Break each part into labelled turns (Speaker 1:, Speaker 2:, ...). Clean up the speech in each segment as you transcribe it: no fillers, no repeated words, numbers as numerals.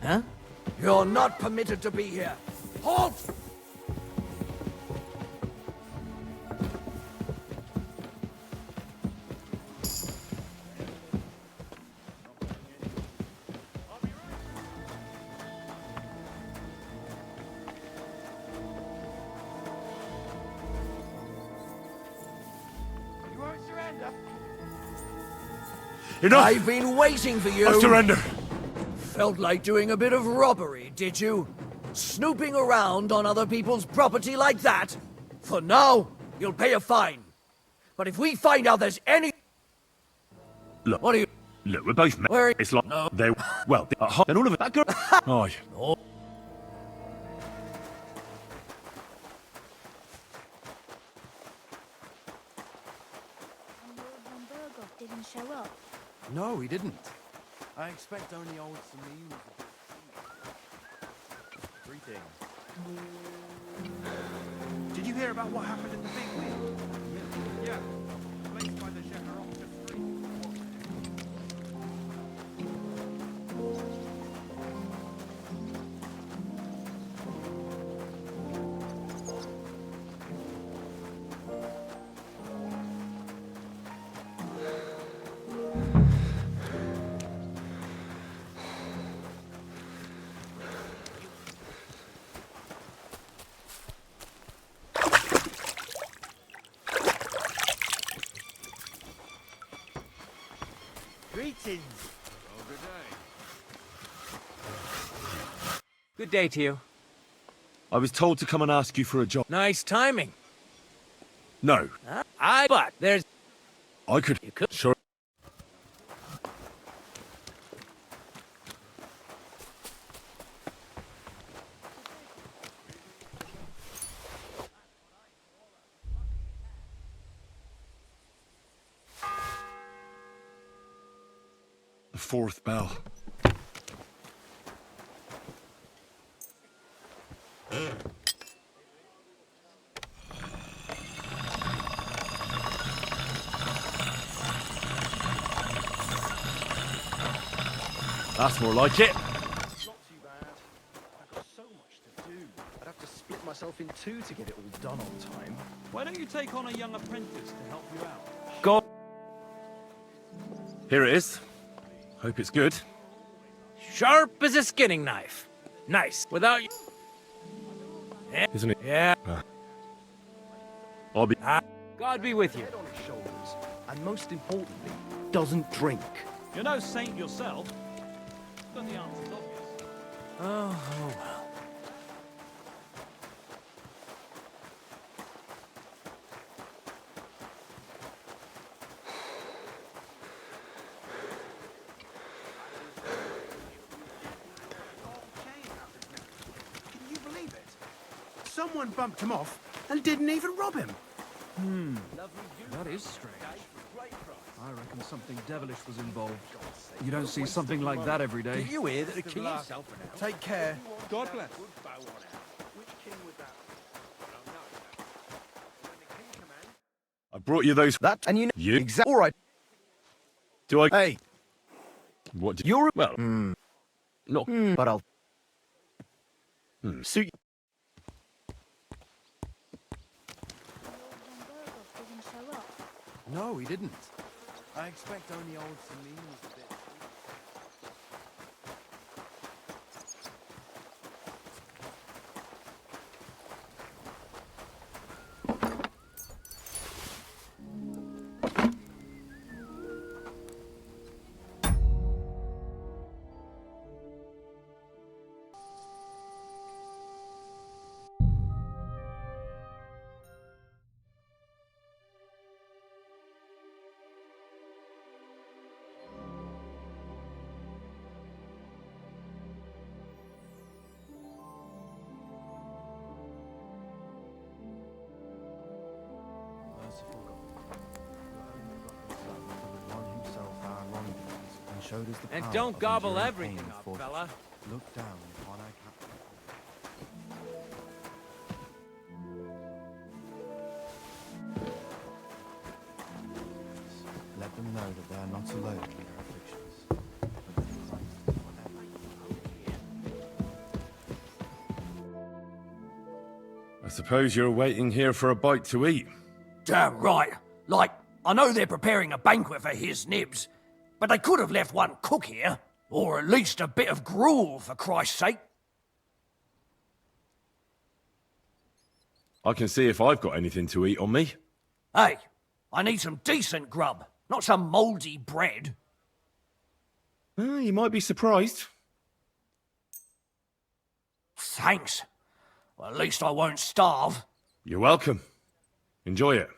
Speaker 1: Huh?
Speaker 2: You're not permitted to be here. Halt! You won't surrender?
Speaker 3: Enough!
Speaker 2: I've been waiting for you.
Speaker 3: I surrender!
Speaker 2: Felt like doing a bit of robbery, did you? Snooping around on other people's property like that? For now, you'll pay a fine. But if we find out there's any...
Speaker 3: Look,
Speaker 2: What are you...
Speaker 3: look, we're both men.
Speaker 2: Where-
Speaker 3: It's like,
Speaker 2: No.
Speaker 3: they, well, and all of it. That girl... Oh, yeah.
Speaker 2: Oh.
Speaker 4: And Lord von Berghoff didn't show up.
Speaker 5: No, he didn't. I expect only old Salim was a bit... Greetings. Did you hear about what happened in the big wheel? Yeah. Place by the General Street.
Speaker 1: Greetings.
Speaker 5: Oh, good day.
Speaker 1: Good day to you.
Speaker 3: I was told to come and ask you for a job.
Speaker 1: Nice timing.
Speaker 3: No,
Speaker 1: But there's...
Speaker 3: I could...
Speaker 1: You could...
Speaker 3: Sure. The fourth bell. That's more like it.
Speaker 5: Not too bad. I've got so much to do. I'd have to split myself in two to get it all done on time.
Speaker 6: Why don't you take on a young apprentice to help you out?
Speaker 1: Go...
Speaker 3: Here it is. Hope it's good.
Speaker 1: Sharp as a skinning knife. Nice. Without you...
Speaker 3: Isn't it?
Speaker 1: Yeah.
Speaker 3: I'll be...
Speaker 1: God be with you.
Speaker 5: Head on his shoulders. And most importantly, doesn't drink.
Speaker 6: You're no saint yourself, but the answer's obvious.
Speaker 1: Oh, well.
Speaker 5: Can you believe it? Someone bumped him off and didn't even rob him.
Speaker 6: That is strange. I reckon something devilish was involved. You don't see something like that every day.
Speaker 2: You hear that the king himself...
Speaker 5: Take care.
Speaker 6: God bless.
Speaker 3: I brought you those...
Speaker 5: That, and you know...
Speaker 3: You?
Speaker 5: Exactly. All right.
Speaker 3: Do I...
Speaker 5: Hey,
Speaker 3: What did...
Speaker 5: you're...
Speaker 3: Well, not...
Speaker 5: But I'll... Suit
Speaker 4: Lord von Berghoff didn't show up.
Speaker 5: No, he didn't. I expect only old Salim was a bit... Showed us the
Speaker 1: And
Speaker 5: power
Speaker 1: don't
Speaker 5: of
Speaker 1: gobble
Speaker 5: enduring
Speaker 1: everything
Speaker 5: pain
Speaker 1: up,
Speaker 5: for-
Speaker 1: fella.
Speaker 5: Look down upon our captive. Let them know that they are not alone in their afflictions. But that Christ is whatever.
Speaker 3: suppose you're waiting here for a bite to eat.
Speaker 2: Damn right. Like, I know they're preparing a banquet for his nibs, but they could have left one cook here, or at least a bit of gruel, for Christ's sake.
Speaker 3: I can see if I've got anything to eat on me.
Speaker 2: Hey, I need some decent grub, not some mouldy bread.
Speaker 3: You might be surprised.
Speaker 2: Thanks. Well, at least I won't starve.
Speaker 3: You're welcome. Enjoy it.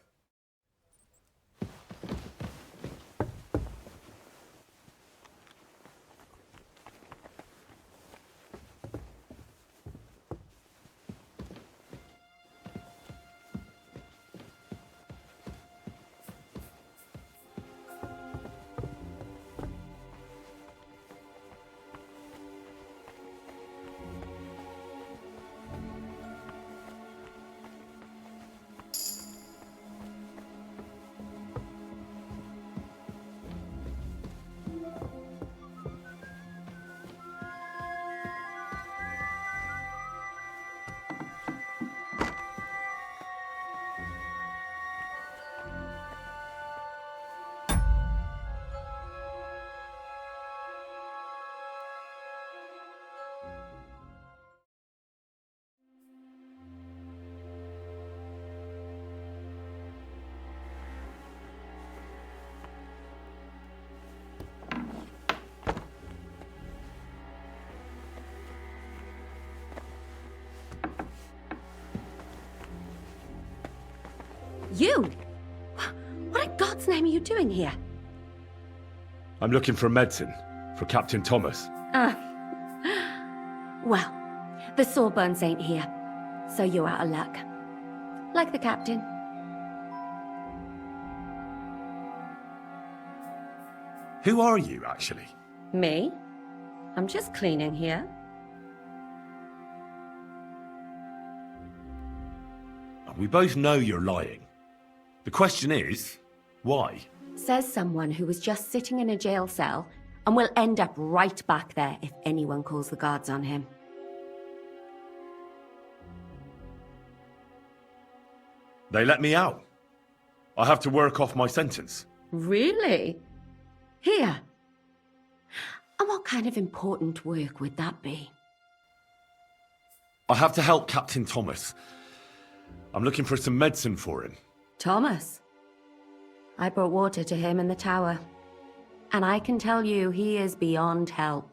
Speaker 7: You? What in God's name are you doing here?
Speaker 3: I'm looking for medicine for Captain Thomas.
Speaker 7: Well, the Sawbones ain't here, so you're out of luck. Like the captain.
Speaker 3: Who are you, actually?
Speaker 7: Me? I'm just cleaning here.
Speaker 3: We both know you're lying. The question is, why?
Speaker 7: Says someone who was just sitting in a jail cell and will end up right back there if anyone calls the guards on him.
Speaker 3: They let me out. I have to work off my sentence.
Speaker 7: Really? Here? And what kind of important work would that be?
Speaker 3: I have to help Captain Thomas. I'm looking for some medicine for him.
Speaker 7: Thomas? I brought water to him in the tower. And I can tell you he is beyond help.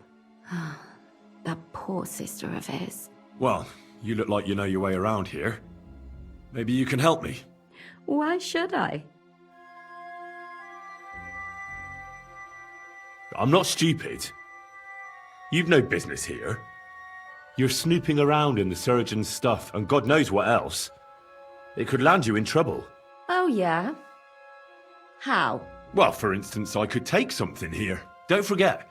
Speaker 7: That poor sister of his.
Speaker 3: Well, you look like you know your way around here. Maybe you can help me.
Speaker 7: Why should I?
Speaker 3: I'm not stupid. You've no business here. You're snooping around in the surgeon's stuff and God knows what else. It could land you in trouble.
Speaker 7: Oh, yeah? How?
Speaker 3: Well, for instance, I could take something here. Don't forget,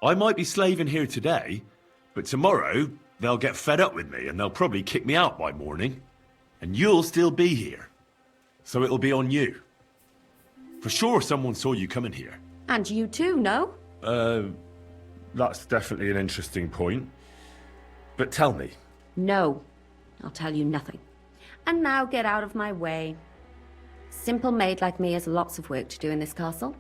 Speaker 3: I might be slaving here today, but tomorrow they'll get fed up with me and they'll probably kick me out by morning. And you'll still be here. So it'll be on you. For sure someone saw you coming here.
Speaker 7: And you too, no?
Speaker 3: That's definitely an interesting point. But tell me.
Speaker 7: No. I'll tell you nothing. And now get out of my way. Simple maid like me has lots of work to do in this castle.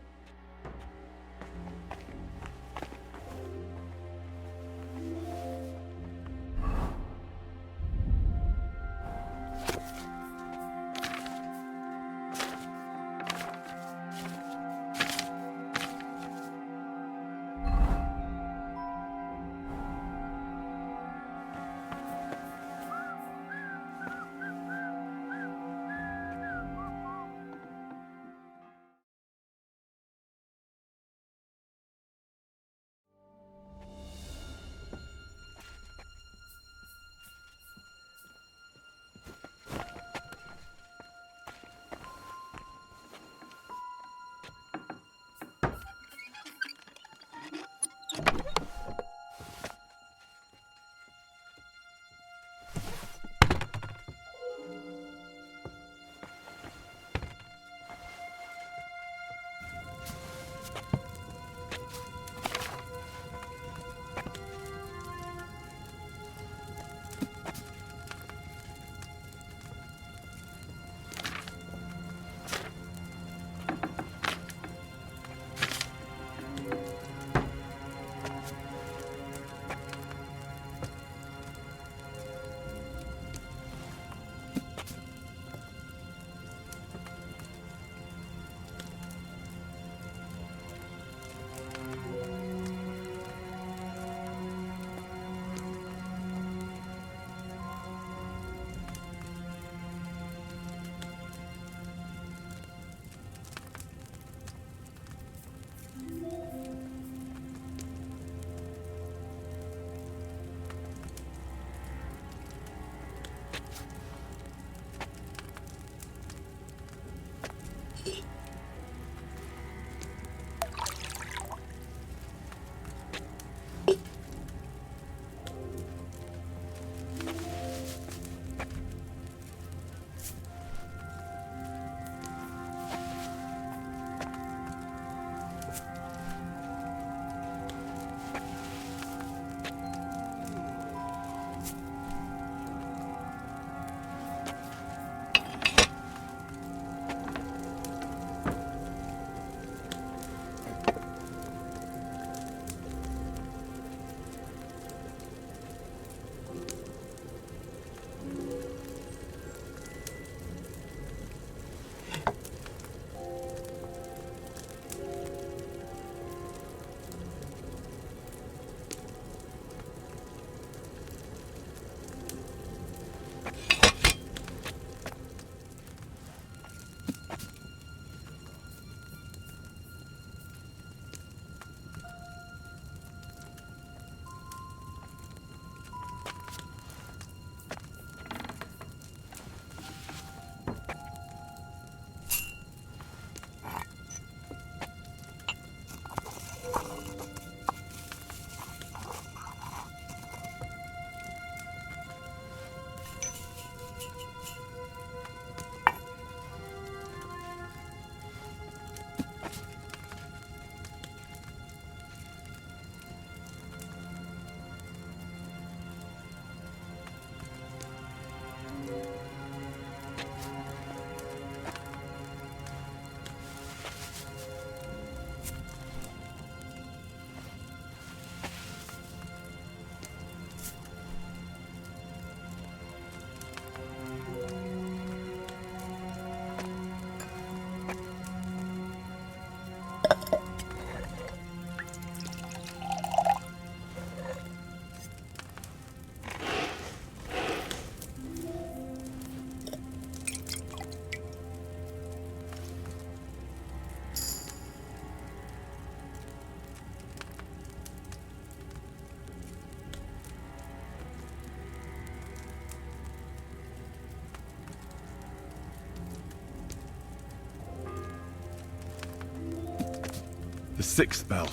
Speaker 3: The 6th bell.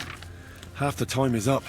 Speaker 3: Half the time is up.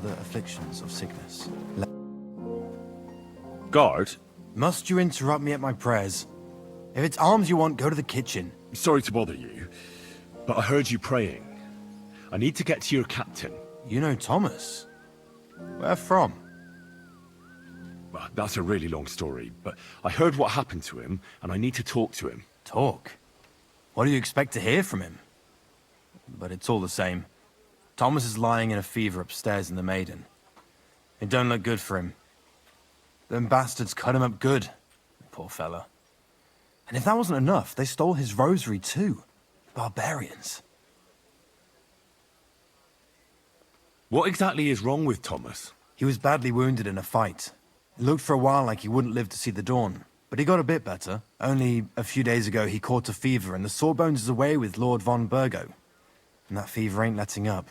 Speaker 8: other afflictions of sickness.
Speaker 3: Guard,
Speaker 8: Must you interrupt me at my prayers? If it's alms you want, go to the kitchen.
Speaker 3: sorry to bother you, but I heard you praying. I need to get to your captain.
Speaker 8: You know Thomas? Where from?
Speaker 3: Well, that's a really long story, but I heard what happened to him, and I need to talk to him.
Speaker 8: Talk? What do you expect to hear from him? But it's all the same. Thomas is lying in a fever upstairs in the Maiden. It don't look good for him. Them bastards cut him up good. Poor fella. And if that wasn't enough, they stole his rosary too. Barbarians.
Speaker 3: What exactly is wrong with Thomas?
Speaker 8: He was badly wounded in a fight. It looked for a while like he wouldn't live to see the dawn. But he got a bit better. Only a few days ago he caught a fever and the Sawbones is away with Lord von Burgo. And that fever ain't letting up.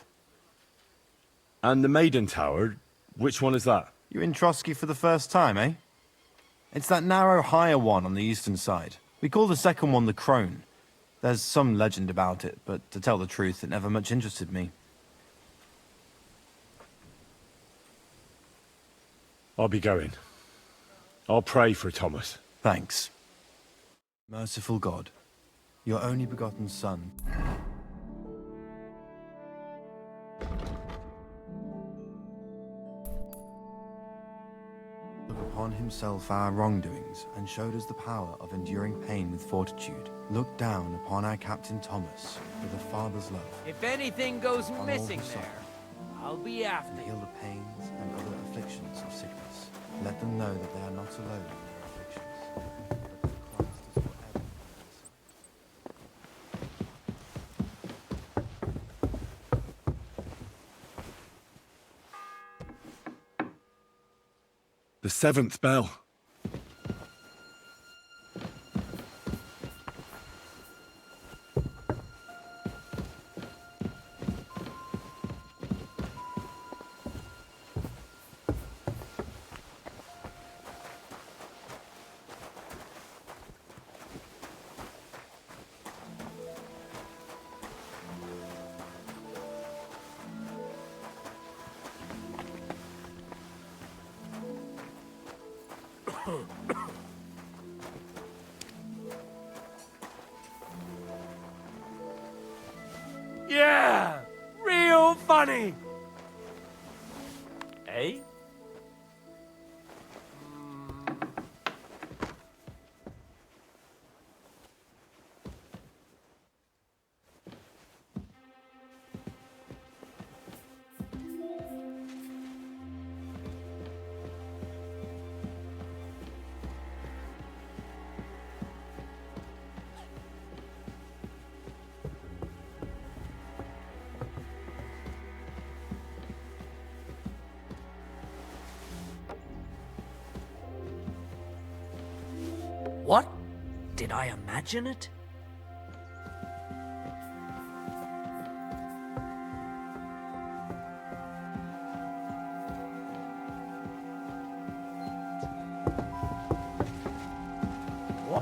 Speaker 3: And the Maiden Tower, which one is that?
Speaker 8: You're in Trotsky for the first time, eh? It's that narrow, higher one on the eastern side. We call the second one the Crone. There's some legend about it, but to tell the truth, it never much interested me.
Speaker 3: I'll be going. I'll pray for Thomas.
Speaker 8: Thanks. Merciful God, your only begotten Son. Took upon himself our wrongdoings and showed us the power of enduring pain with fortitude. Look down upon our Captain Thomas with a father's love.
Speaker 1: If anything goes
Speaker 8: all
Speaker 1: missing
Speaker 8: who suffer.
Speaker 1: there, I'll be after
Speaker 8: And
Speaker 1: you.
Speaker 8: heal the pains and other afflictions of sickness. Let them know that they are not alone in their afflictions, but that Christ is forever by their side.
Speaker 3: The seventh bell.
Speaker 1: Yeah! Real funny! Eh?
Speaker 2: What? Did I imagine it?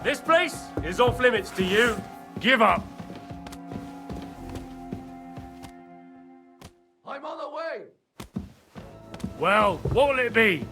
Speaker 1: This place is off limits to you. Give up.
Speaker 2: I'm on the way!
Speaker 1: Well, what'll it be?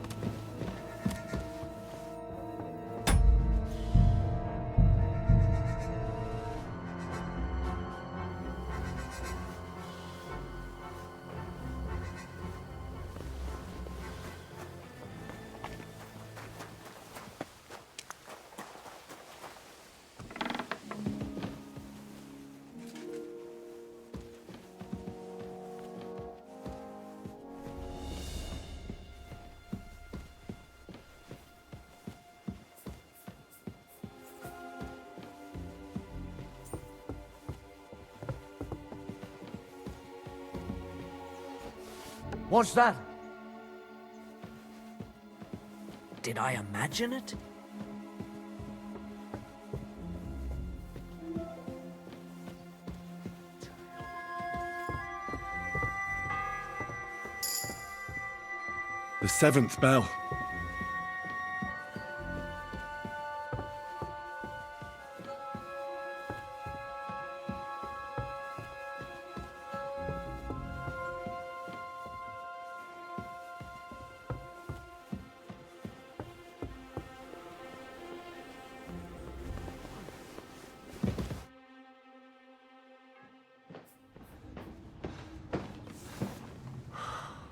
Speaker 2: What's that? Did I imagine it?
Speaker 3: The seventh bell.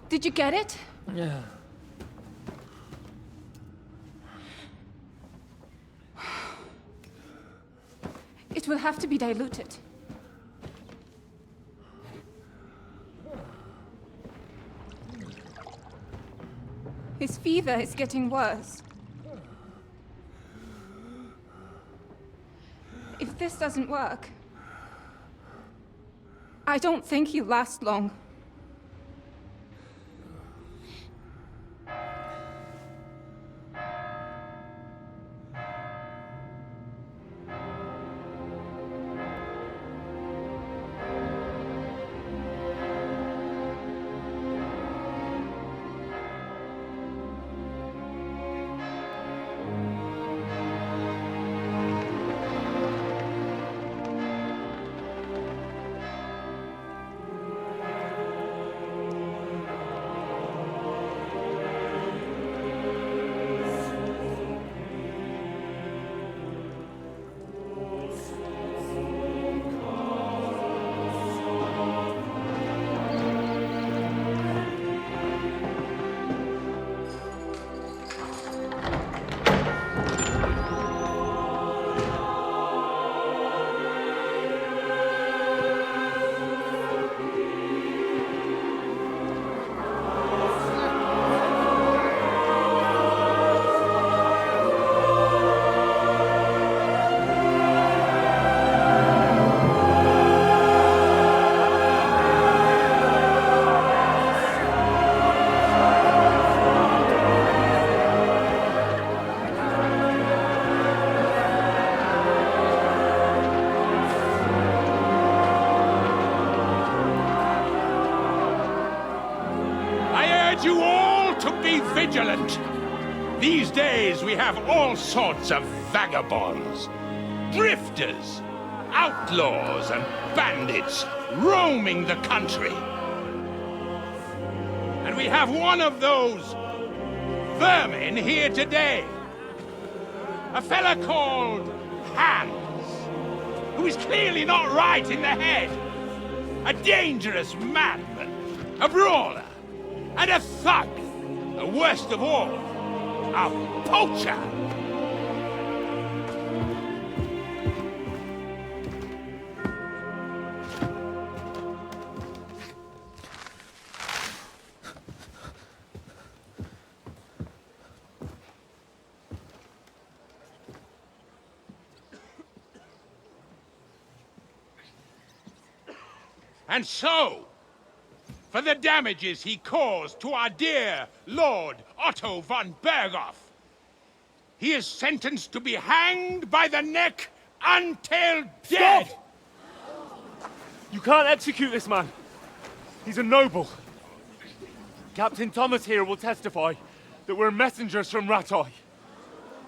Speaker 9: Did you get it?
Speaker 1: Yeah.
Speaker 9: It will have to be diluted. His fever is getting worse. If this doesn't work, I don't think he'll last long.
Speaker 10: You all to be vigilant. These days we have all sorts of vagabonds, drifters, outlaws and bandits roaming the country. And we have one of those vermin here today. A fella called Hans, who is clearly not right in the head. A dangerous madman, a brawler, and a thug, the worst of all, a poacher. And so, for the damages he caused to our dear Lord Otto von Berghoff, he is sentenced to be hanged by the neck until dead!
Speaker 11: Stop! You can't execute this man. He's a noble. Captain Thomas here will testify that we're messengers from Ratoi.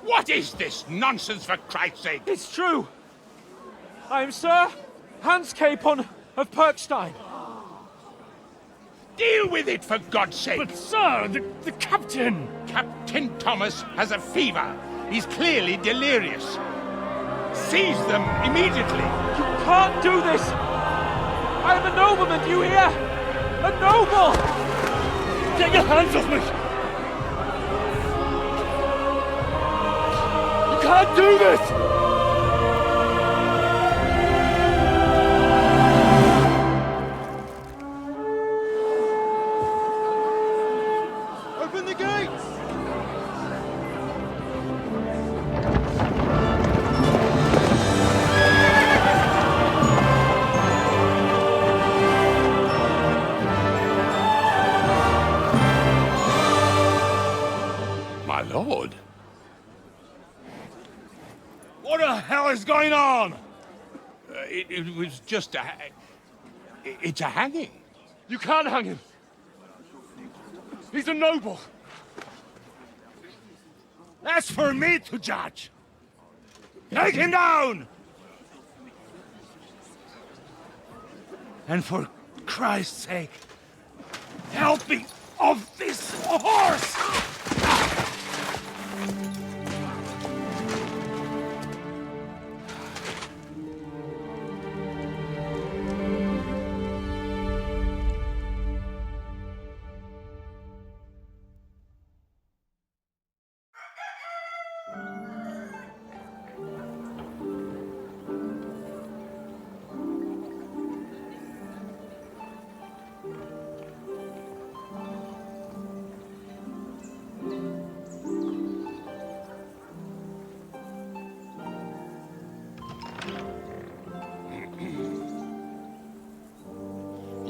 Speaker 10: What is this nonsense, for Christ's sake?
Speaker 11: It's true. I am Sir Hans Capon of Perkstein.
Speaker 10: Deal with it, for God's sake!
Speaker 11: But sir, the captain!
Speaker 10: Captain Thomas has a fever. He's clearly delirious. Seize them immediately.
Speaker 11: You can't do this! I am a nobleman, do you hear? A noble! Get your hands off me! You can't do this!
Speaker 10: Lord.
Speaker 11: What the hell is going on?
Speaker 10: It was just a... It's a hanging.
Speaker 11: You can't hang him. He's a noble.
Speaker 12: That's for me to judge. Take him down! And for Christ's sake, help me off this horse!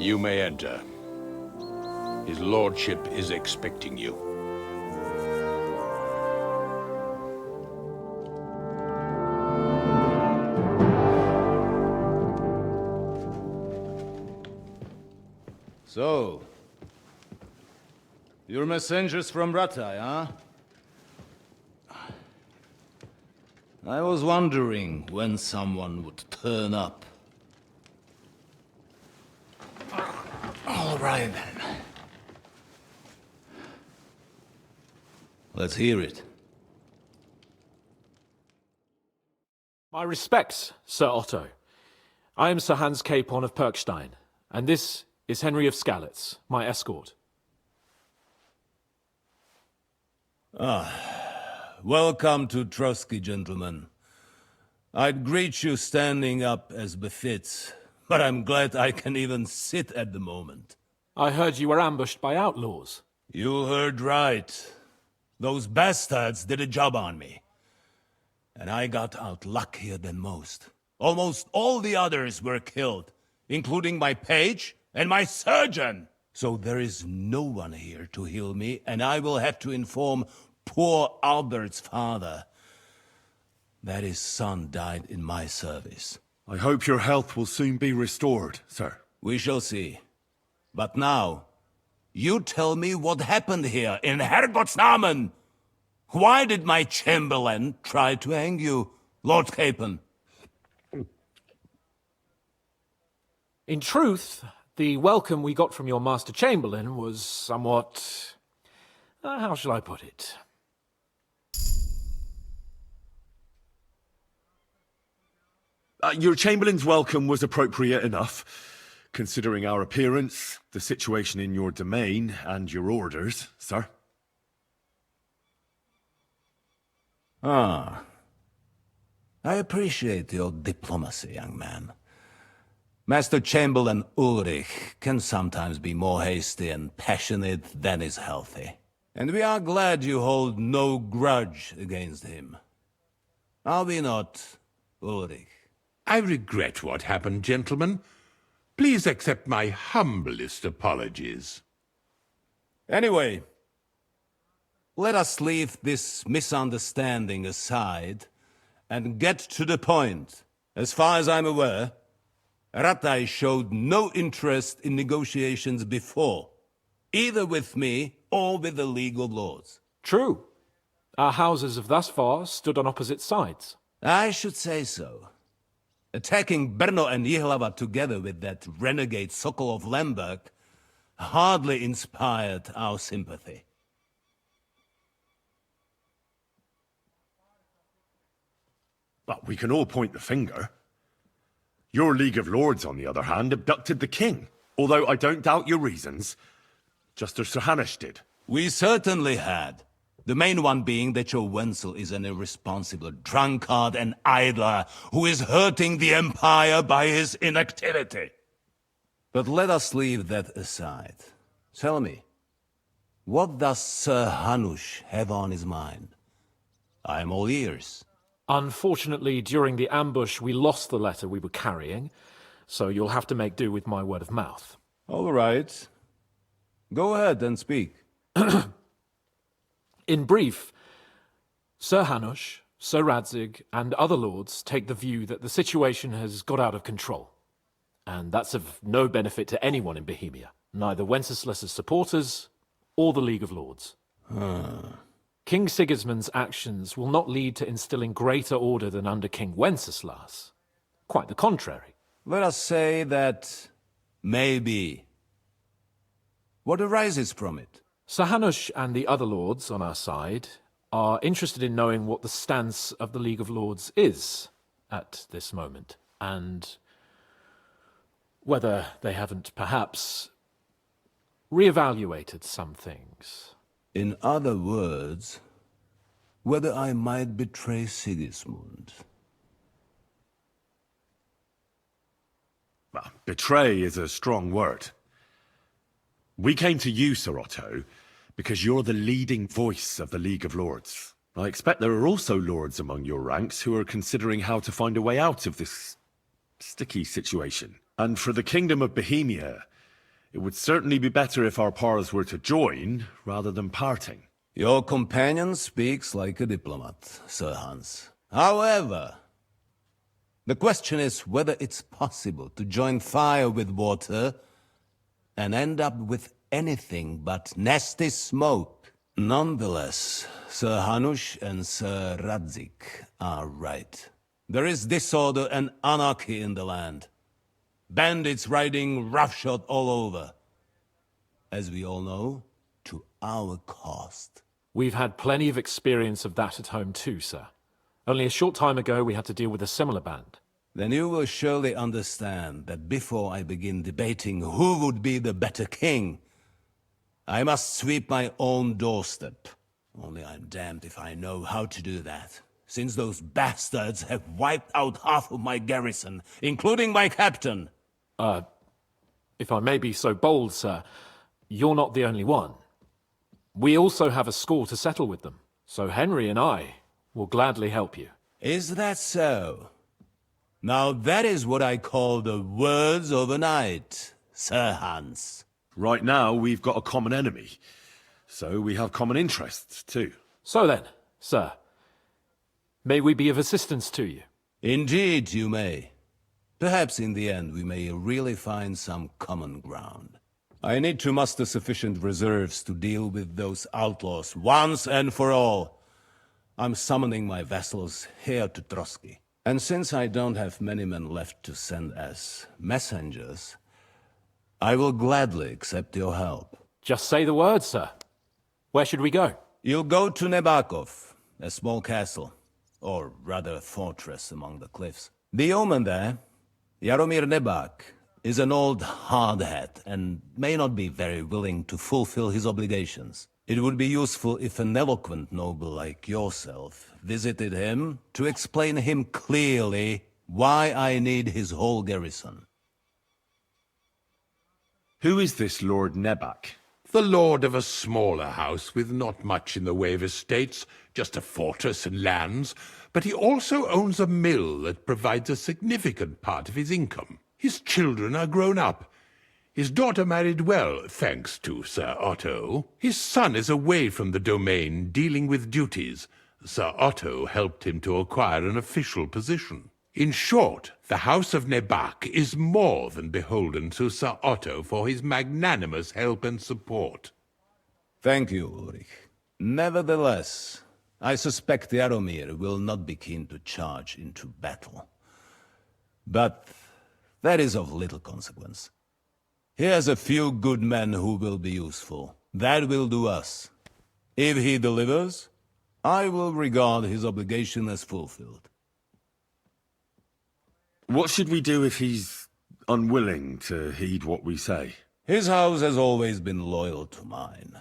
Speaker 10: You may enter. His lordship is expecting you.
Speaker 13: So, you're messengers from Rattay, huh? I was wondering when someone would turn up. All right, then. Let's hear it.
Speaker 14: My respects, Sir Otto. I am Sir Hans Capon of Perkstein, and this is Henry of Skalitz, my escort.
Speaker 13: Welcome to Trotsky, gentlemen. I'd greet you standing up as befits, but I'm glad I can even sit at the moment.
Speaker 14: I heard you were ambushed by outlaws.
Speaker 13: You heard right. Those bastards did a job on me. And I got out luckier than most. Almost all the others were killed, including my page and my surgeon. So there is no one here to heal me, and I will have to inform poor Albert's father that his son died in my service.
Speaker 3: I hope your health will soon be restored, sir.
Speaker 13: We shall see. But now, you tell me what happened here in Herrgottsnamen. Why did my chamberlain try to hang you, Lord Capon?
Speaker 14: In truth, the welcome we got from your Master Chamberlain was somewhat... how shall I put it?
Speaker 3: Your Chamberlain's welcome was appropriate enough, considering our appearance, the situation in your domain, and your orders, sir.
Speaker 13: I appreciate your diplomacy, young man. Master Chamberlain Ulrich can sometimes be more hasty and passionate than is healthy. And we are glad you hold no grudge against him. Are we not, Ulrich?
Speaker 10: I regret what happened, gentlemen. Please accept my humblest apologies.
Speaker 13: Anyway, let us leave this misunderstanding aside and get to the point. As far as I'm aware, Rattay showed no interest in negotiations before, either with me or with the League of Lords.
Speaker 14: True. Our houses have thus far stood on opposite sides.
Speaker 13: I should say so. Attacking Brno and Jihlava together with that renegade Sokol of Lemberg hardly inspired our sympathy.
Speaker 3: But we can all point the finger. Your League of Lords, on the other hand, abducted the king. Although I don't doubt your reasons, just as Sir Hanush did.
Speaker 13: We certainly had. The main one being that your Wenzel is an irresponsible drunkard and idler who is hurting the Empire by his inactivity. But let us leave that aside. Tell me, what does Sir Hanush have on his mind? I am all ears.
Speaker 14: Unfortunately, during the ambush, we lost the letter we were carrying, so you'll have to make do with my word of mouth.
Speaker 13: All right. Go ahead and speak.
Speaker 14: In brief, Sir Hanush, Sir Radzig, and other lords take the view that the situation has got out of control. And that's of no benefit to anyone in Bohemia, neither Wenceslas's supporters or the League of Lords. King Sigismund's actions will not lead to instilling greater order than under King Wenceslas. Quite the contrary.
Speaker 13: Let us say that maybe. What arises from it?
Speaker 14: Sir Hanush and the other lords on our side are interested in knowing what the stance of the League of Lords is at this moment, and whether they haven't perhaps reevaluated some things.
Speaker 13: In other words, whether I might betray Sigismund.
Speaker 3: Well, betray is a strong word. We came to you, Sir Otto, because you're the leading voice of the League of Lords. I expect there are also lords among your ranks who are considering how to find a way out of this sticky situation. And for the Kingdom of Bohemia, It would certainly be better if our paths were to join, rather than parting.
Speaker 13: Your companion speaks like a diplomat, Sir Hans. However, the question is whether it's possible to join fire with water and end up with anything but nasty smoke. Nonetheless, Sir Hanush and Sir Radzik are right. There is disorder and anarchy in the land. Bandits riding roughshod all over. As we all know, to our cost.
Speaker 14: We've had plenty of experience of that at home too, sir. Only a short time ago we had to deal with a similar band.
Speaker 13: Then you will surely understand that before I begin debating who would be the better king, I must sweep my own doorstep. Only I'm damned if I know how to do that, since those bastards have wiped out half of my garrison, including my captain.
Speaker 14: If I may be so bold, sir, you're not the only one. We also have a score to settle with them, so Henry and I will gladly help you.
Speaker 13: Is that so? Now that is what I call the words of a knight, Sir Hans.
Speaker 3: Right now, we've got a common enemy, so we have common interests too.
Speaker 14: So then, sir, may we be of assistance to you?
Speaker 13: Indeed you may. Perhaps in the end we may really find some common ground. I need to muster sufficient reserves to deal with those outlaws once and for all. I'm summoning my vassals here to Trotsky. And since I don't have many men left to send as messengers, I will gladly accept your help.
Speaker 14: Just say the word, sir. Where should we go?
Speaker 13: You'll go to Nebakov, a small castle, or rather a fortress among the cliffs. The yeoman there, Jaromir Nebak, is an old hardhat and may not be very willing to fulfill his obligations. It would be useful if an eloquent noble like yourself visited him to explain him clearly why I need his whole garrison.
Speaker 3: Who is this Lord Nebak?
Speaker 12: The lord of a smaller house with not much in the way of estates, just a fortress and lands, but he also owns a mill that provides a significant part of his income. His children are grown up. His daughter married well, thanks to Sir Otto. His son is away from the domain, dealing with duties. Sir Otto helped him to acquire an official position. In short, the House of Nebak is more than beholden to Sir Otto for his magnanimous help and support.
Speaker 13: Thank you, Ulrich. Nevertheless, I suspect Jaromir will not be keen to charge into battle. But that is of little consequence. He has a few good men who will be useful. That will do us. If he delivers, I will regard his obligation as fulfilled.
Speaker 3: What should we do if he's unwilling to heed what we say?
Speaker 13: His house has always been loyal to mine.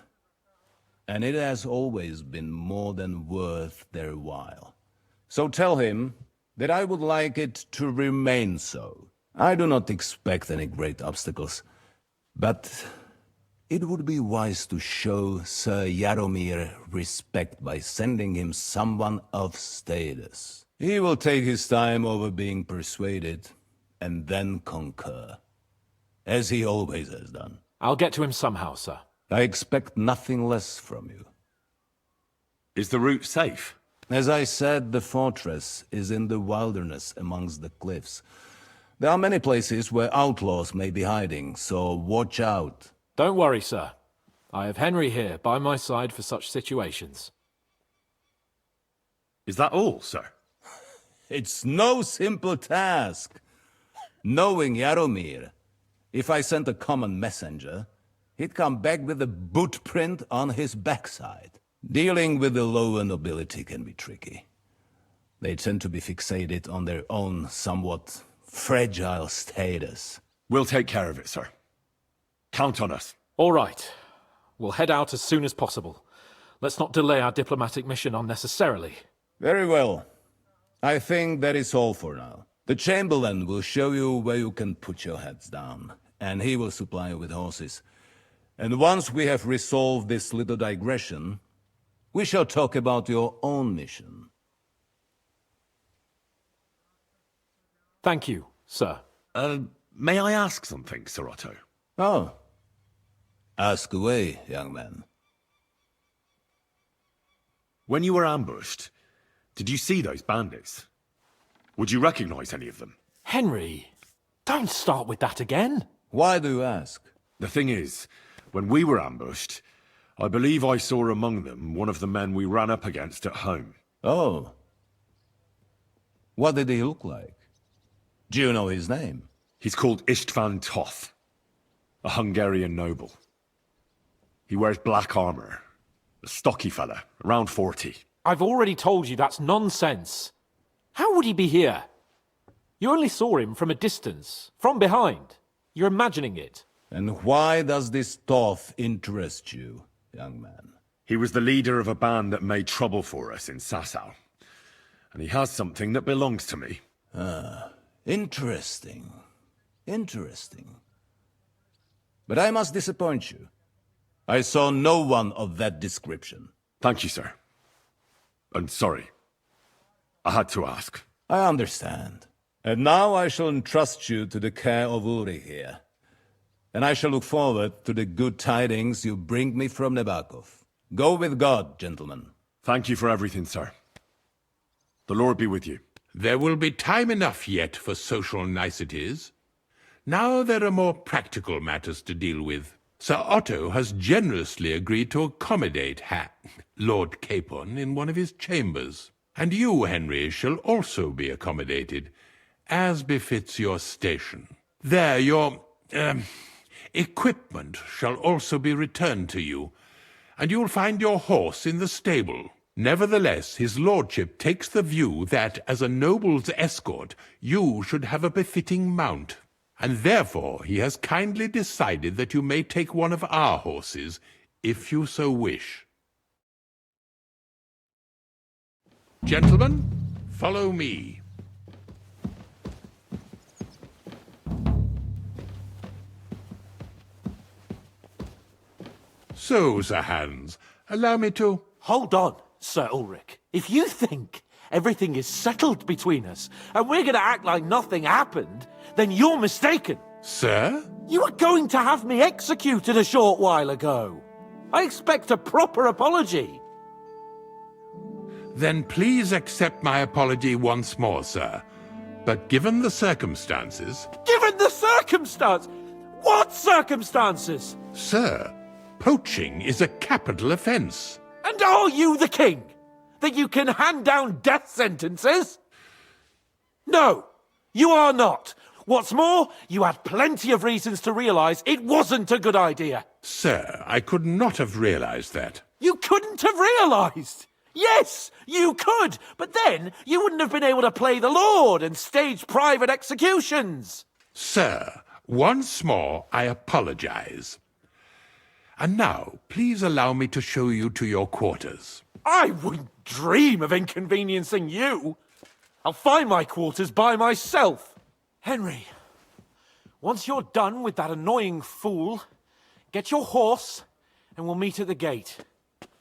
Speaker 13: And it has always been more than worth their while. So tell him that I would like it to remain so. I do not expect any great obstacles, but it would be wise to show Sir Jaromir respect by sending him someone of status. He will take his time over being persuaded, and then concur, as he always has done.
Speaker 14: I'll get to him somehow, sir.
Speaker 13: I expect nothing less from you.
Speaker 3: Is the route safe?
Speaker 13: As I said, the fortress is in the wilderness amongst the cliffs. There are many places where outlaws may be hiding, so watch out.
Speaker 14: Don't worry, sir. I have Henry here by my side for such situations.
Speaker 3: Is that all, sir?
Speaker 13: It's no simple task. Knowing Jaromir, if I sent a common messenger, he'd come back with a boot print on his backside. Dealing with the lower nobility can be tricky. They tend to be fixated on their own somewhat fragile status.
Speaker 3: We'll take care of it, sir. Count on us.
Speaker 14: All right. We'll head out as soon as possible. Let's not delay our diplomatic mission unnecessarily.
Speaker 13: Very well. I think that is all for now. The Chamberlain will show you where you can put your heads down, and he will supply you with horses. And once we have resolved this little digression, we shall talk about your own mission.
Speaker 14: Thank you, sir.
Speaker 3: May I ask something, Sir Otto?
Speaker 13: Oh, Ask away, young man.
Speaker 3: When you were ambushed, did you see those bandits? Would you recognize any of them?
Speaker 14: Henry, don't start with that again.
Speaker 13: Why do you ask?
Speaker 3: The thing is, when we were ambushed, I believe I saw among them one of the men we ran up against at home.
Speaker 13: Oh. What did he look like? Do you know his name?
Speaker 3: He's called Istvan Toth, a Hungarian noble. He wears black armor. A stocky fella, around 40.
Speaker 14: I've already told you that's nonsense. How would he be here? You only saw him from a distance, from behind. You're imagining it.
Speaker 13: And why does this Toth interest you, young man?
Speaker 3: He was the leader of a band that made trouble for us in Sasau. And he has something that belongs to me.
Speaker 13: Ah, interesting. Interesting. But I must disappoint you. I saw no one of that description.
Speaker 3: Thank you, sir. And sorry. I had to ask.
Speaker 13: I understand. And now I shall entrust you to the care of Uri here. And I shall look forward to the good tidings you bring me from Nebakov. Go with God, gentlemen.
Speaker 3: Thank you for everything, sir. The Lord be with you.
Speaker 12: There will be time enough yet for social niceties. Now there are more practical matters to deal with. Sir Otto has generously agreed to accommodate Lord Capon in one of his chambers. And you, Henry, shall also be accommodated, as befits your station. There, your equipment shall also be returned to you, and you'll find your horse in the stable. Nevertheless, his lordship takes the view that, as a noble's escort, you should have a befitting mount. And therefore he has kindly decided that you may take one of our horses, if you so wish. Gentlemen, follow me. So, Sir Hans, allow me to...
Speaker 14: Hold on, Sir Ulrich. If you think everything is settled between us, and we're going to act like nothing happened, then you're mistaken.
Speaker 12: Sir?
Speaker 14: You were going to have me executed a short while ago. I expect a proper apology.
Speaker 12: Then please accept my apology once more, sir. But given the circumstances...
Speaker 14: Given the circumstance? What circumstances?
Speaker 12: Sir, poaching is a capital offence.
Speaker 14: And are you the king? That you can hand down death sentences? No, you are not. What's more, you had plenty of reasons to realise it wasn't a good idea.
Speaker 12: Sir, I could not have realised that.
Speaker 14: You couldn't have realised? Yes, you could, but then you wouldn't have been able to play the Lord and stage private executions.
Speaker 12: Sir, once more I apologise. And now, please allow me to show you to your quarters.
Speaker 14: I wouldn't dream of inconveniencing you. I'll find my quarters by myself. Henry, once you're done with that annoying fool, get your horse and we'll meet at the gate.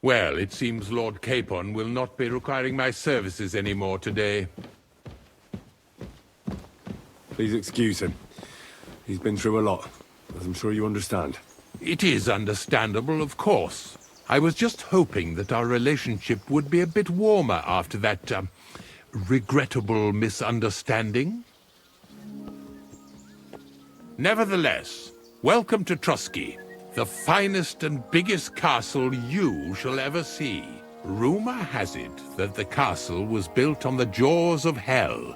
Speaker 12: Well, it seems Lord Capon will not be requiring my services anymore today.
Speaker 3: Please excuse him. He's been through a lot, as I'm sure you understand.
Speaker 12: It is understandable, of course. I was just hoping that our relationship would be a bit warmer after that, regrettable misunderstanding. Nevertheless, welcome to Trusky, the finest and biggest castle you shall ever see. Rumor has it that the castle was built on the jaws of hell,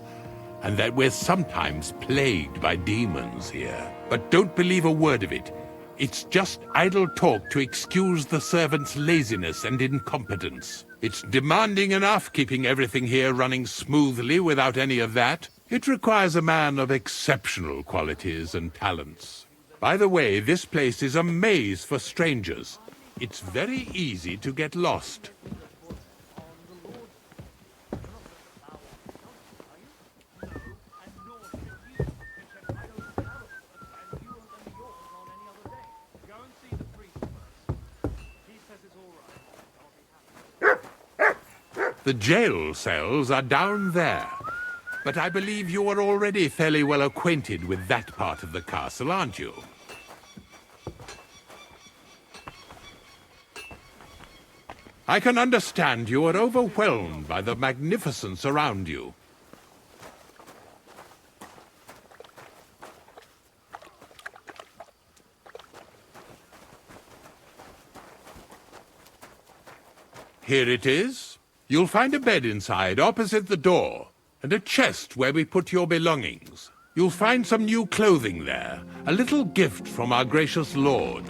Speaker 12: and that we're sometimes plagued by demons here. But don't believe a word of it. It's just idle talk to excuse the servants' laziness and incompetence. It's demanding enough keeping everything here running smoothly without any of that. It requires a man of exceptional qualities and talents. By the way, this place is a maze for strangers. It's very easy to get lost. The jail cells are down there. But I believe you are already fairly well acquainted with that part of the castle, aren't you? I can understand you are overwhelmed by the magnificence around you. Here it is. You'll find a bed inside, opposite the door, and a chest where we put your belongings. You'll find some new clothing there, a little gift from our gracious lord,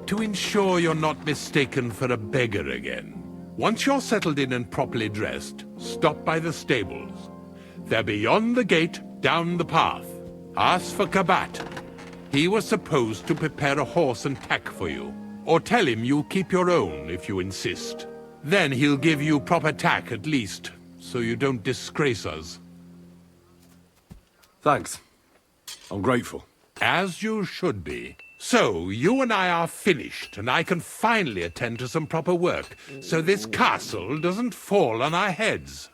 Speaker 12: to ensure you're not mistaken for a beggar again. Once you're settled in and properly dressed, stop by the stables. They're beyond the gate, down the path. Ask for Kabat. He was supposed to prepare a horse and tack for you. Or tell him you'll keep your own if you insist. Then he'll give you proper tack at least, so you don't disgrace us.
Speaker 3: Thanks. I'm grateful.
Speaker 12: As you should be. So, you and I are finished, and I can finally attend to some proper work, so this castle doesn't fall on our heads.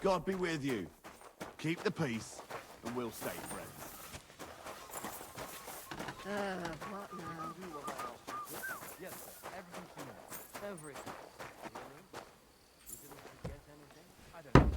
Speaker 15: God be with you. Keep the peace, and we'll stay friends.
Speaker 7: What now?
Speaker 5: Yes, everything's fine. Everything. You didn't forget anything? I don't know.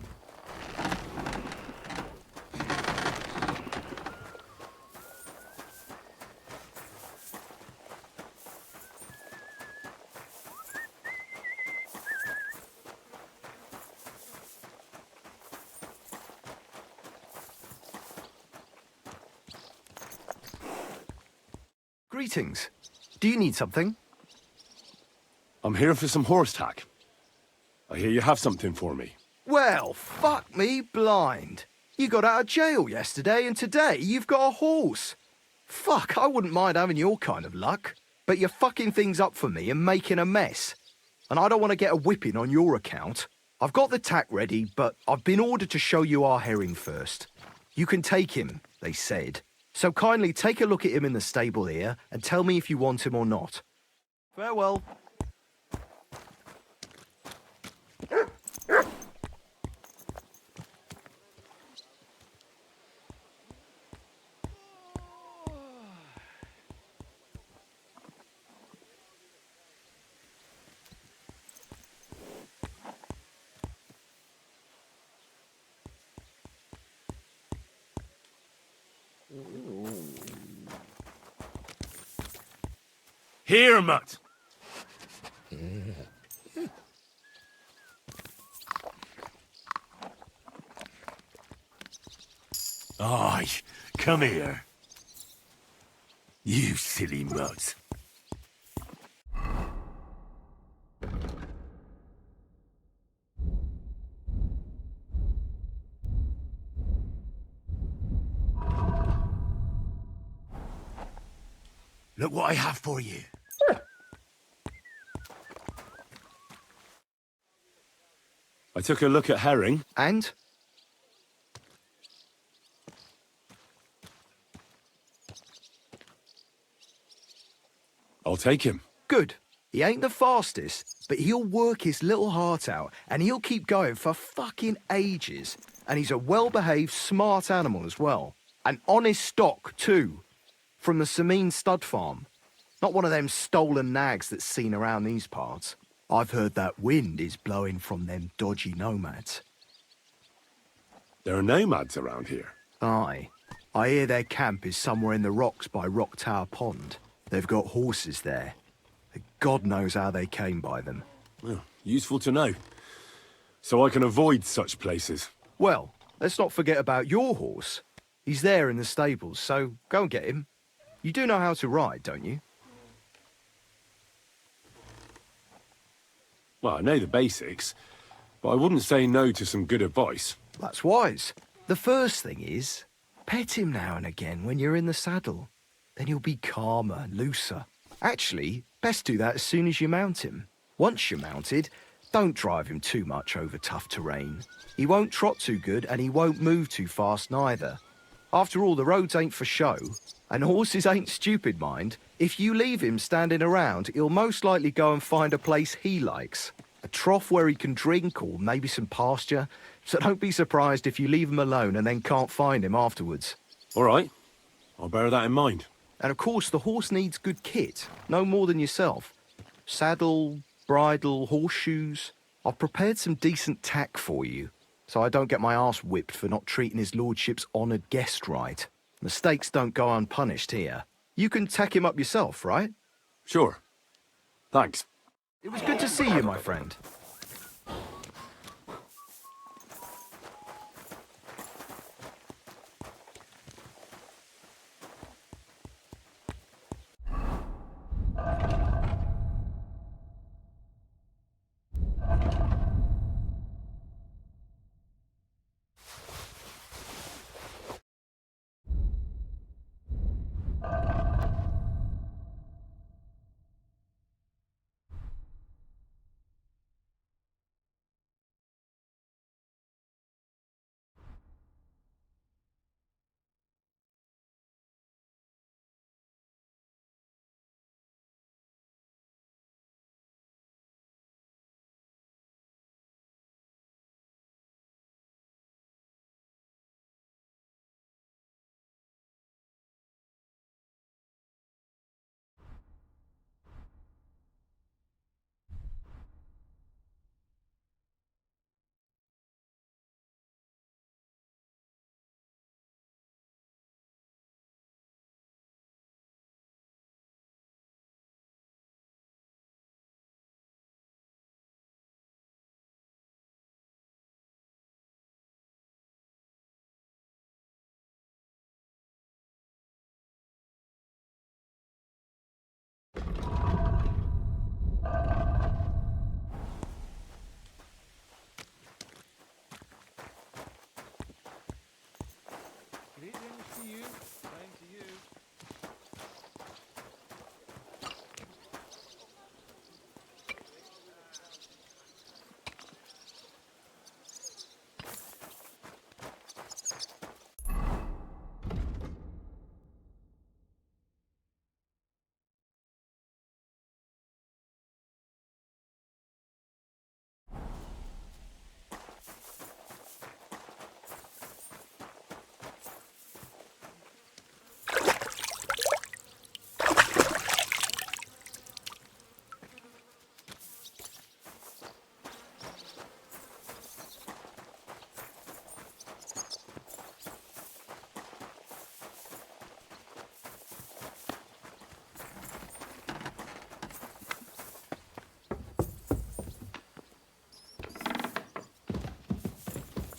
Speaker 16: Greetings. Do you need something?
Speaker 3: I'm here for some horse tack. I hear you have something for me.
Speaker 16: Well, fuck me blind. You got out of jail yesterday and today you've got a horse. Fuck, I wouldn't mind having your kind of luck. But you're fucking things up for me and making a mess. And I don't want to get a whipping on your account. I've got the tack ready, but I've been ordered to show you our herring first. You can take him, they said. So kindly take a look at him in the stable here and tell me if you want him or not. Farewell.
Speaker 3: Here, mutt. Aye, come here. You silly mutt. Look what I have for you. I took a look at herring.
Speaker 16: And?
Speaker 3: I'll take him.
Speaker 16: Good. He ain't the fastest, but he'll work his little heart out and he'll keep going for fucking ages. And he's a well-behaved, smart animal as well. An honest stock, too. From the Sameen stud farm. Not one of them stolen nags that's seen around these parts. I've heard that wind is blowing from them dodgy nomads.
Speaker 3: There are nomads around here.
Speaker 16: Aye. I hear their camp is somewhere in the rocks by Rock Tower Pond. They've got horses there. God knows how they came by them.
Speaker 3: Well, useful to know. So I can avoid such places.
Speaker 16: Well, let's not forget about your horse. He's there in the stables, so go and get him. You do know how to ride, don't you?
Speaker 3: Well, I know the basics, but I wouldn't say no to some good advice.
Speaker 16: That's wise. The first thing is, pet him now and again when you're in the saddle. Then he'll be calmer, looser. Actually, best do that as soon as you mount him. Once you're mounted, don't drive him too much over tough terrain. He won't trot too good and he won't move too fast neither. After all, the roads ain't for show, and horses ain't stupid, mind. If you leave him standing around, he'll most likely go and find a place he likes. A trough where he can drink or maybe some pasture. So don't be surprised if you leave him alone and then can't find him afterwards.
Speaker 3: All right. I'll bear that in mind.
Speaker 16: And of course, the horse needs good kit, no more than yourself. Saddle, bridle, horseshoes. I've prepared some decent tack for you, so I don't get my arse whipped for not treating his lordship's honoured guest right. Mistakes don't go unpunished here. You can tack him up yourself, right?
Speaker 3: Sure. Thanks.
Speaker 16: It was good to see you, my friend.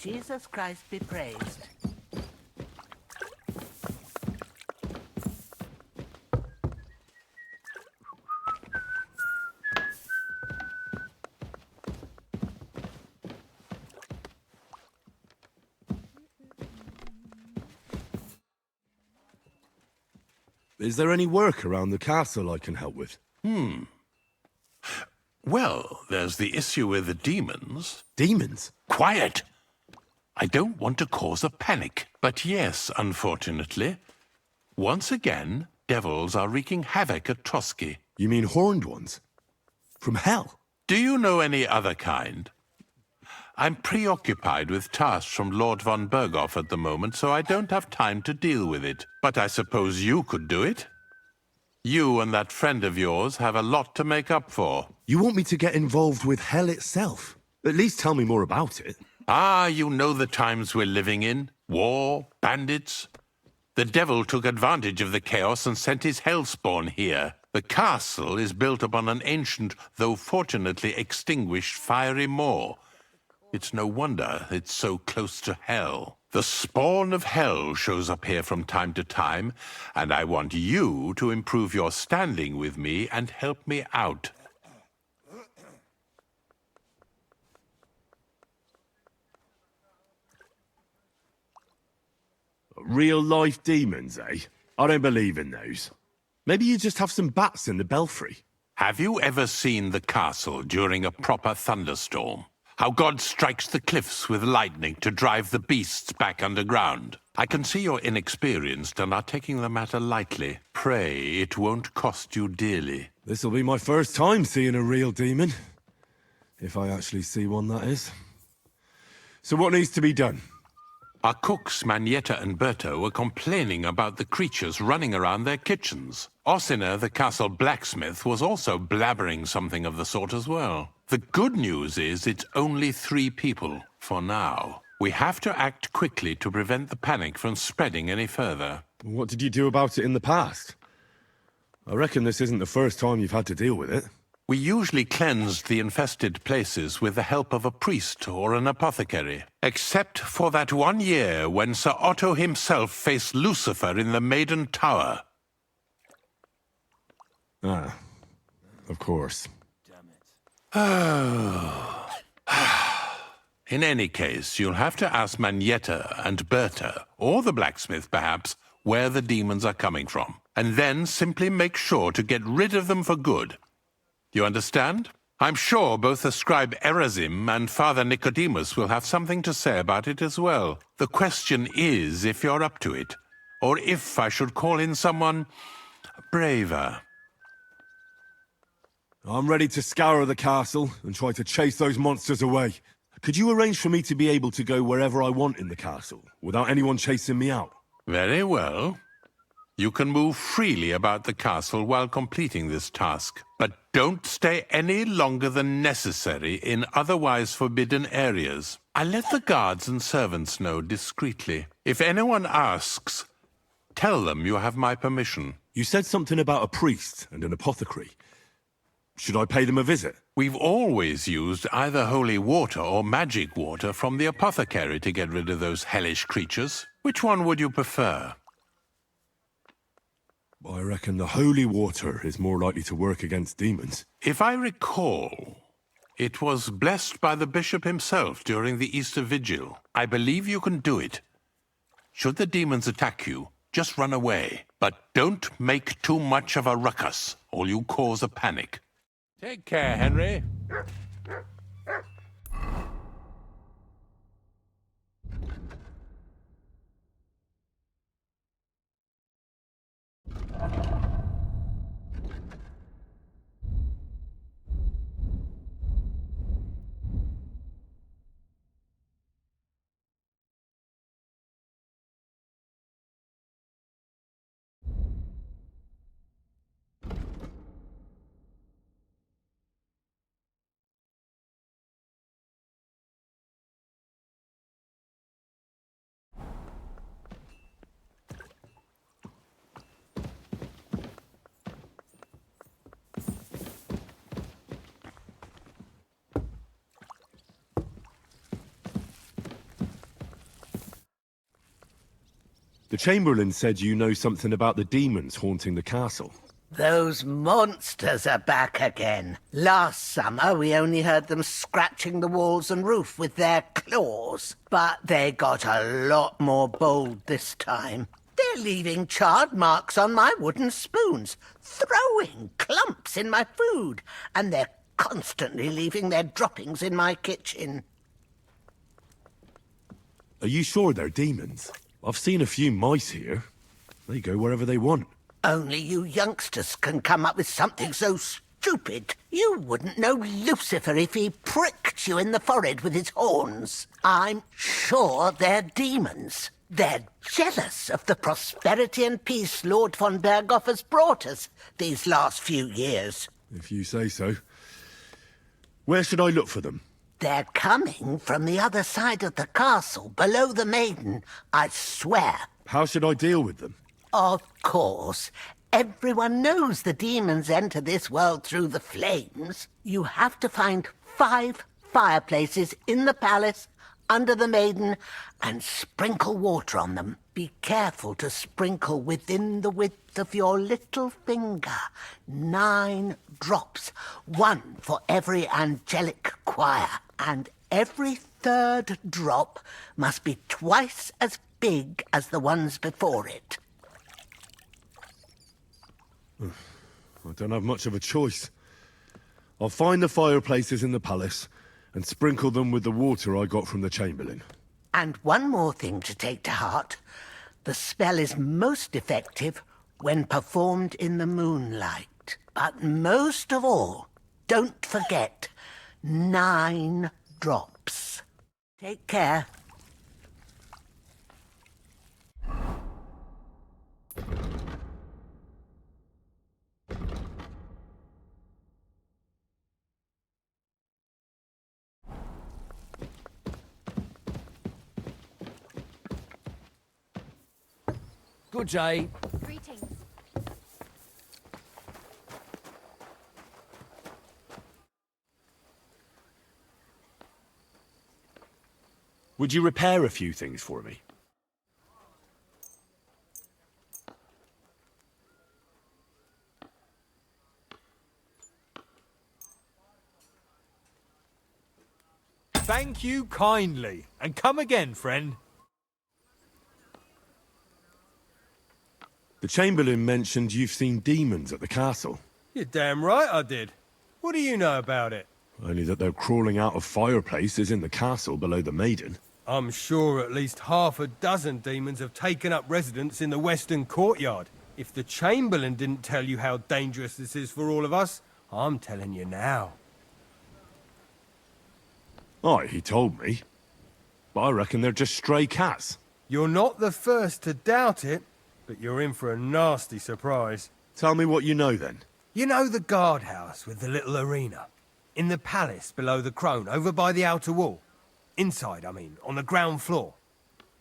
Speaker 17: Jesus Christ be praised.
Speaker 18: Is there any work around the castle I can help with?
Speaker 12: Well, there's the issue with the demons.
Speaker 18: Demons?
Speaker 12: Quiet! I don't want to cause a panic, but yes, unfortunately. Once again, devils are wreaking havoc at Trotsky.
Speaker 18: You mean horned ones? From hell?
Speaker 12: Do you know any other kind? I'm preoccupied with tasks from Lord von Berghoff at the moment, so I don't have time to deal with it. But I suppose you could do it? You and that friend of yours have a lot to make up for.
Speaker 18: You want me to get involved with hell itself? At least tell me more about it.
Speaker 12: Ah, you know the times we're living in. War, bandits. The devil took advantage of the chaos and sent his hellspawn here. The castle is built upon an ancient, though fortunately extinguished, fiery moor. It's no wonder it's so close to hell. The spawn of hell shows up here from time to time, and I want you to improve your standing with me and help me out.
Speaker 18: Real-life demons, eh? I don't believe in those. Maybe you just have some bats in the belfry.
Speaker 12: Have you ever seen the castle during a proper thunderstorm? How God strikes the cliffs with lightning to drive the beasts back underground. I can see you're inexperienced and are taking the matter lightly. Pray it won't cost you dearly.
Speaker 18: This'll be my first time seeing a real demon. If I actually see one, that is. So what needs to be done?
Speaker 12: Our cooks, Manietta and Berto, were complaining about the creatures running around their kitchens. Ossiner, the castle blacksmith, was also blabbering something of the sort as well. The good news is it's only 3 people, for now. We have to act quickly to prevent the panic from spreading any further.
Speaker 18: What did you do about it in the past? I reckon this isn't the first time you've had to deal with it.
Speaker 12: We usually cleansed the infested places with the help of a priest or an apothecary. Except for that one year when Sir Otto himself faced Lucifer in the Maiden Tower.
Speaker 18: Ah, of course.
Speaker 12: Oh. In any case, you'll have to ask Manietta and Berta, or the blacksmith perhaps, where the demons are coming from. And then simply make sure to get rid of them for good. You understand? I'm sure both the scribe Erazim and Father Nicodemus will have something to say about it as well. The question is if you're up to it, or if I should call in someone braver.
Speaker 18: I'm ready to scour the castle and try to chase those monsters away. Could you arrange for me to be able to go wherever I want in the castle, without anyone chasing me out?
Speaker 12: Very well. You can move freely about the castle while completing this task, but don't stay any longer than necessary in otherwise forbidden areas. I let the guards and servants know discreetly. If anyone asks, tell them you have my permission.
Speaker 18: You said something about a priest and an apothecary. Should I pay them a visit?
Speaker 12: We've always used either holy water or magic water from the apothecary to get rid of those hellish creatures. Which one would you prefer?
Speaker 18: I reckon the holy water is more likely to work against demons.
Speaker 12: If I recall, it was blessed by the bishop himself during the Easter Vigil. I believe you can do it. Should the demons attack you, just run away. But don't make too much of a ruckus, or you cause a panic. Take care, Henry.
Speaker 18: The Chamberlain said you know something about the demons haunting the castle.
Speaker 17: Those monsters are back again. Last summer, we only heard them scratching the walls and roof with their claws. But they got a lot more bold this time. They're leaving charred marks on my wooden spoons, throwing clumps in my food, and they're constantly leaving their droppings in my kitchen.
Speaker 18: Are you sure they're demons? I've seen a few mice here. They go wherever they want.
Speaker 17: Only you youngsters can come up with something so stupid. You wouldn't know Lucifer if he pricked you in the forehead with his horns. I'm sure they're demons. They're jealous of the prosperity and peace Lord von Berghoff has brought us these last few years.
Speaker 18: If you say so. Where should I look for them?
Speaker 17: They're coming from the other side of the castle, below the Maiden, I swear.
Speaker 18: How should I deal with them?
Speaker 17: Of course. Everyone knows the demons enter this world through the flames. You have to find 5 fireplaces in the palace, under the Maiden, and sprinkle water on them. Be careful to sprinkle within the width of your little finger. 9 drops, 1 for every angelic choir. And every 3rd drop must be twice as big as the ones before it.
Speaker 18: I don't have much of a choice. I'll find the fireplaces in the palace and sprinkle them with the water I got from the Chamberlain.
Speaker 17: And one more thing to take to heart. The spell is most effective when performed in the moonlight. But most of all, don't forget, 9 drops. Take care.
Speaker 2: Good day.
Speaker 4: Greetings.
Speaker 3: Would you repair a few things for me?
Speaker 19: Thank you kindly, and come again, friend.
Speaker 18: The Chamberlain mentioned you've seen demons at the castle.
Speaker 19: You're damn right I did. What do you know about it?
Speaker 18: Only that they're crawling out of fireplaces in the castle below the Maiden.
Speaker 19: I'm sure at least half a dozen demons have taken up residence in the western courtyard. If the Chamberlain didn't tell you how dangerous this is for all of us, I'm telling you now.
Speaker 18: Aye, he told me. But I reckon they're just stray cats.
Speaker 19: You're not the first to doubt it, but you're in for a nasty surprise.
Speaker 18: Tell me what you know, then.
Speaker 19: You know the guardhouse with the little arena? In the palace below the Crone, over by the outer wall? Inside, I mean, on the ground floor.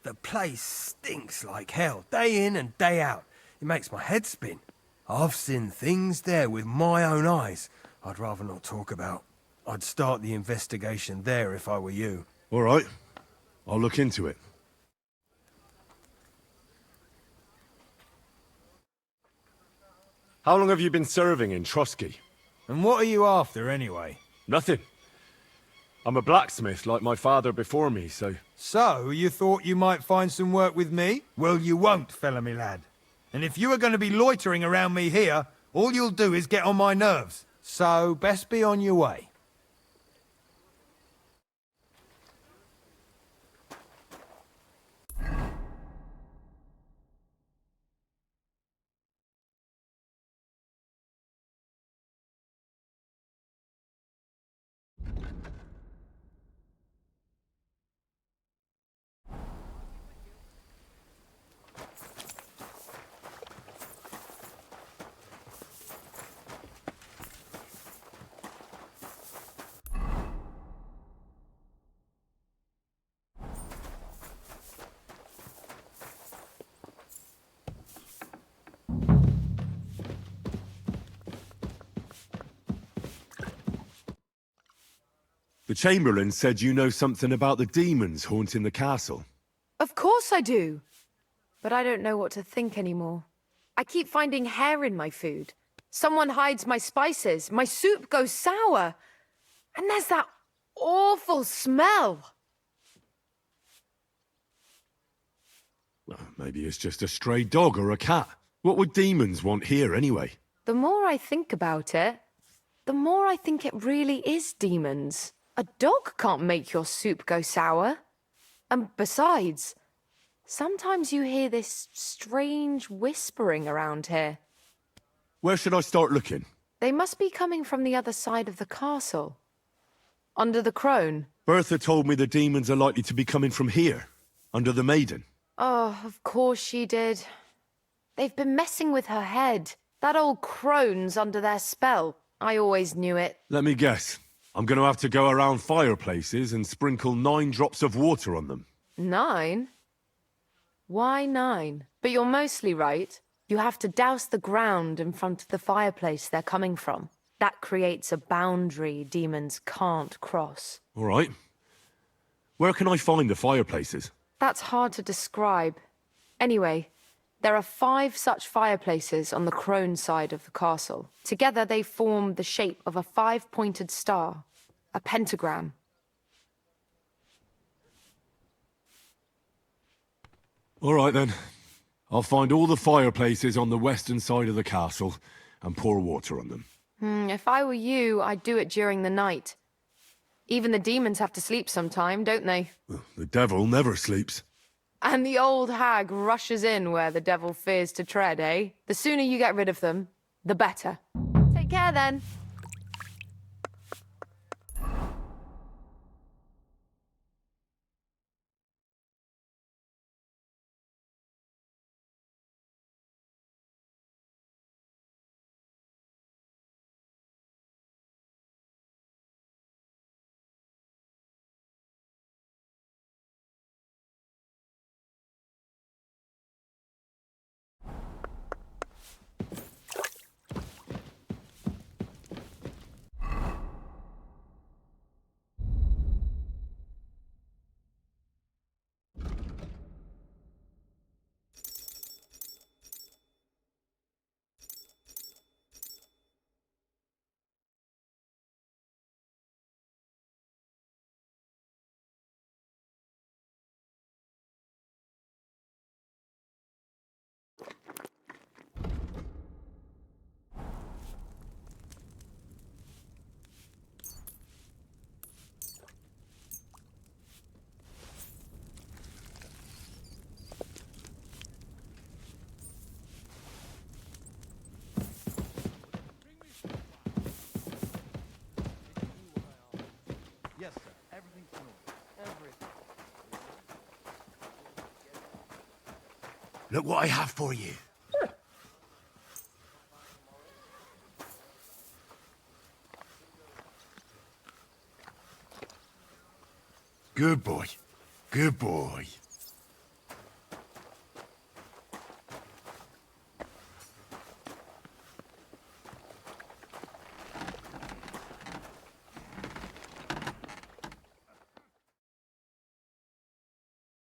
Speaker 19: The place stinks like hell, day in and day out. It makes my head spin. I've seen things there with my own eyes I'd rather not talk about. I'd start the investigation there if I were you.
Speaker 18: All right. I'll look into it. How long have you been serving in Trotsky?
Speaker 19: And what are you after, anyway?
Speaker 18: Nothing. I'm a blacksmith like my father before me, so...
Speaker 19: So, you thought you might find some work with me? Well, you won't, fella me lad. And if you are going to be loitering around me here, all you'll do is get on my nerves. So, best be on your way.
Speaker 18: The Chamberlain said you know something about the demons haunting the castle.
Speaker 20: Of course I do. but I don't know what to think anymore. I keep finding hair in my food. Someone hides my spices. My soup goes sour. And there's that awful smell.
Speaker 18: Well, maybe it's just a stray dog or a cat. What would demons want here anyway?
Speaker 20: The more I think about it, the more I think it really is demons. A dog can't make your soup go sour. And besides, sometimes you hear this strange whispering around here.
Speaker 18: Where should I start looking?
Speaker 20: They must be coming from the other side of the castle. Under the crone.
Speaker 18: Bertha told me the demons are likely to be coming from here, under the Maiden.
Speaker 20: Oh, of course she did. They've been messing with her head. That old crone's under their spell. I always knew it.
Speaker 18: Let me guess. I'm going to have to go around fireplaces and sprinkle 9 drops of water on them.
Speaker 20: 9? Why 9? But you're mostly right. You have to douse the ground in front of the fireplace they're coming from. That creates a boundary demons can't cross.
Speaker 18: All right. Where can I find the fireplaces?
Speaker 20: That's hard to describe. Anyway, there are 5 such fireplaces on the crone side of the castle. Together they form the shape of a 5-pointed star, a pentagram.
Speaker 18: All right then. I'll find all the fireplaces on the western side of the castle and pour water on them.
Speaker 20: If I were you, I'd do it during the night. Even the demons have to sleep sometime, don't they?
Speaker 18: The devil never sleeps.
Speaker 20: And the old hag rushes in where the devil fears to tread, eh? The sooner you get rid of them, the better. Take care then.
Speaker 5: Yes, sir. Everything's in order. Everything.
Speaker 3: Look what I have for you. Good boy. Good boy.